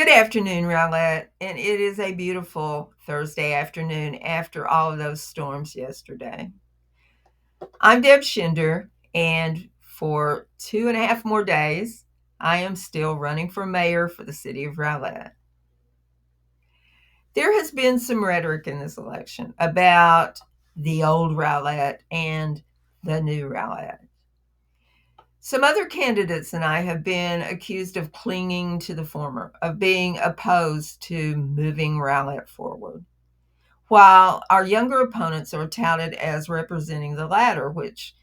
Good afternoon, Rowlett, and it is a beautiful Thursday afternoon after all of those storms yesterday. I'm Deb Schinder, and for 2.5 more days, I am still running for mayor for the city of Rowlett. There has been some rhetoric in this election about the old Rowlett and the new Rowlett. Some other candidates and I have been accused of clinging to the former, of being opposed to moving Rowlett forward, while our younger opponents are touted as representing the latter, which,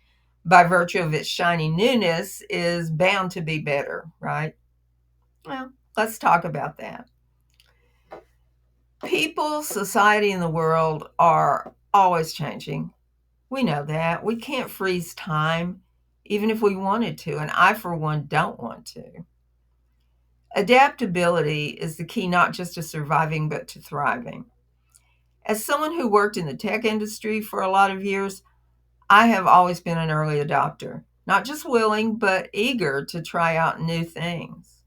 by virtue of its shiny newness, is bound to be better, right? Well, let's talk about that. People, society, and the world are always changing. We know that. We can't freeze time, even if we wanted to, and I, for one, don't want to. Adaptability is the key not just to surviving, but to thriving. As someone who worked in the tech industry for a lot of years, I have always been an early adopter, not just willing, but eager to try out new things.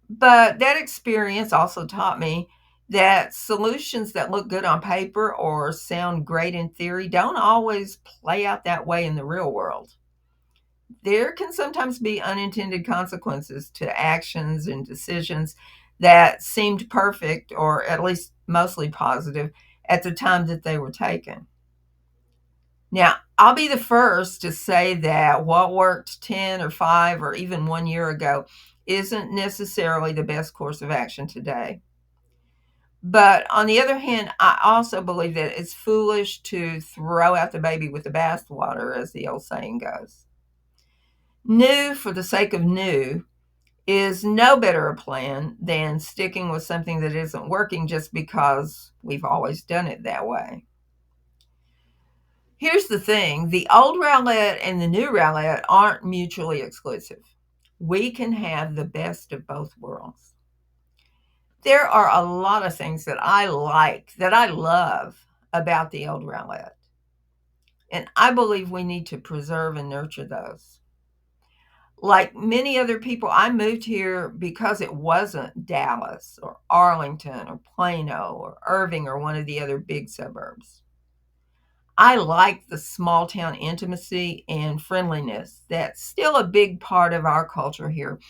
But that experience also taught me that solutions that look good on paper or sound great in theory don't always play out that way in the real world. There can sometimes be unintended consequences to actions and decisions that seemed perfect, or at least mostly positive, at the time that they were taken. Now, I'll be the first to say that what worked 10 or 5 or even 1 year ago isn't necessarily the best course of action today. But on the other hand, I also believe that it's foolish to throw out the baby with the bathwater, as the old saying goes. New for the sake of new is no better a plan than sticking with something that isn't working just because we've always done it that way. Here's the thing: the old Rowlett and the new Rowlett aren't mutually exclusive. We can have the best of both worlds. There are a lot of things that I like, that I love about the old Rowlett, and I believe we need to preserve and nurture those. Like many other people, I moved here because it wasn't Dallas or Arlington or Plano or Irving or one of the other big suburbs. I like the small town intimacy and friendliness that's still a big part of our culture here,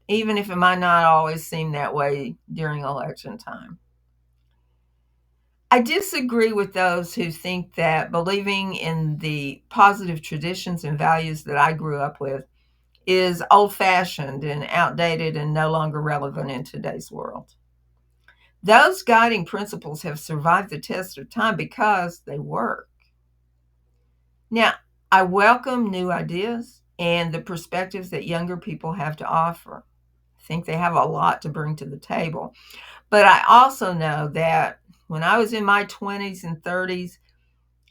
even if it might not always seem that way during election time. I disagree with those who think that believing in the positive traditions and values that I grew up with is old fashioned and outdated and no longer relevant in today's world. Those guiding principles have survived the test of time because they work. Now, I welcome new ideas and the perspectives that younger people have to offer. I think they have a lot to bring to the table. But I also know that when I was in my 20s and 30s,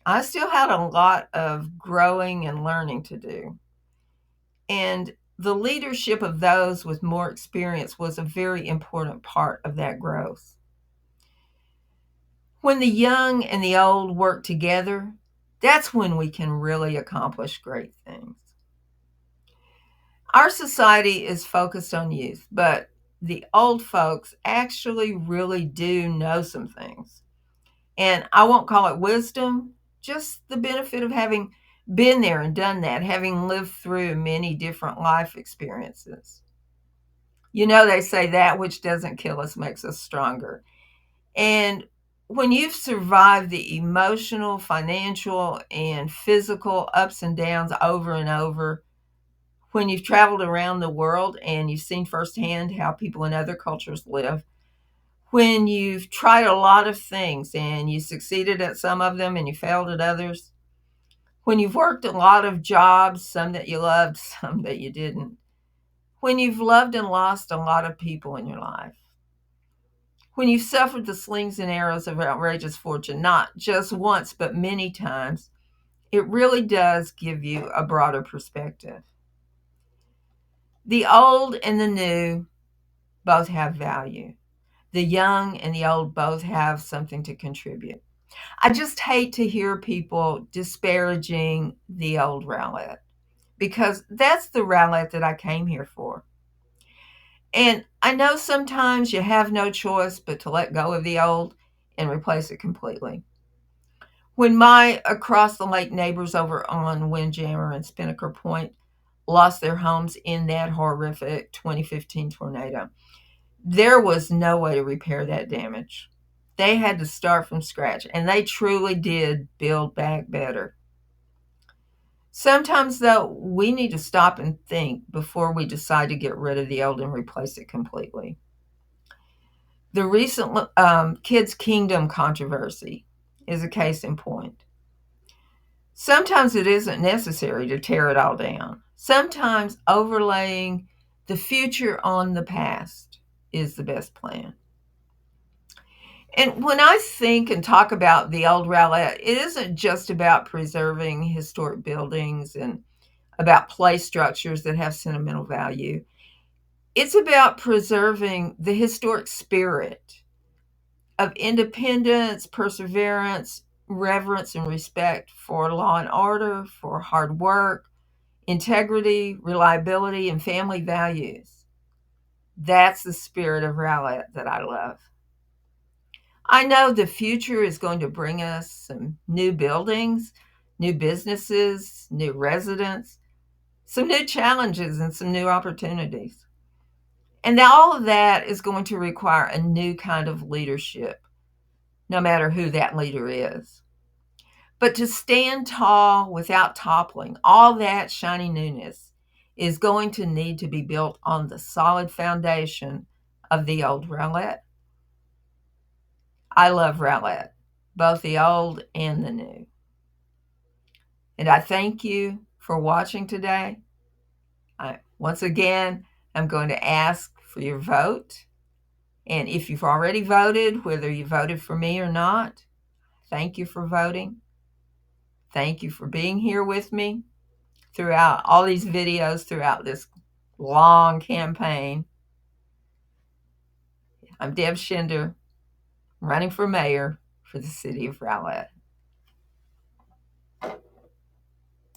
I still had a lot of growing and learning to do. And the leadership of those with more experience was a very important part of that growth. When the young and the old work together, that's when we can really accomplish great things. Our society is focused on youth, but the old folks actually really do know some things. And I won't call it wisdom, just the benefit of having been there and done that, having lived through many different life experiences. They say that which doesn't kill us makes us stronger. And when you've survived the emotional, financial, and physical ups and downs over and over, when you've traveled around the world and you've seen firsthand how people in other cultures live, when you've tried a lot of things and you succeeded at some of them and you failed at others, when you've worked a lot of jobs, some that you loved, some that you didn't, when you've loved and lost a lot of people in your life, when you've suffered the slings and arrows of outrageous fortune, not just once, but many times, it really does give you a broader perspective. The old and the new both have value. The young and the old both have something to contribute. I just hate to hear people disparaging the old Rowlett because that's the Rowlett that I came here for. And I know sometimes you have no choice but to let go of the old and replace it completely. When my across the lake neighbors over on Windjammer and Spinnaker Point lost their homes in that horrific 2015 tornado, there was no way to repair that damage. They had to start from scratch, and they truly did build back better. Sometimes, though, we need to stop and think before we decide to get rid of the old and replace it completely. The recent Kids Kingdom controversy is a case in point. Sometimes it isn't necessary to tear it all down. Sometimes overlaying the future on the past is the best plan. And when I think and talk about the old Rowlett, it isn't just about preserving historic buildings and about place structures that have sentimental value. It's about preserving the historic spirit of independence, perseverance, reverence, and respect for law and order, for hard work, integrity, reliability, and family values. That's the spirit of Rowlett that I love. I know the future is going to bring us some new buildings, new businesses, new residents, some new challenges, and some new opportunities. And all of that is going to require a new kind of leadership, no matter who that leader is. But to stand tall without toppling, all that shiny newness is going to need to be built on the solid foundation of the old Rowlett. I love Rowlett, both the old and the new. And I thank you for watching today. Once again, I'm going to ask for your vote. And if you've already voted, whether you voted for me or not, thank you for voting. Thank you for being here with me throughout all these videos, throughout this long campaign. I'm Deb Schinder, running for mayor for the city of Rowlett.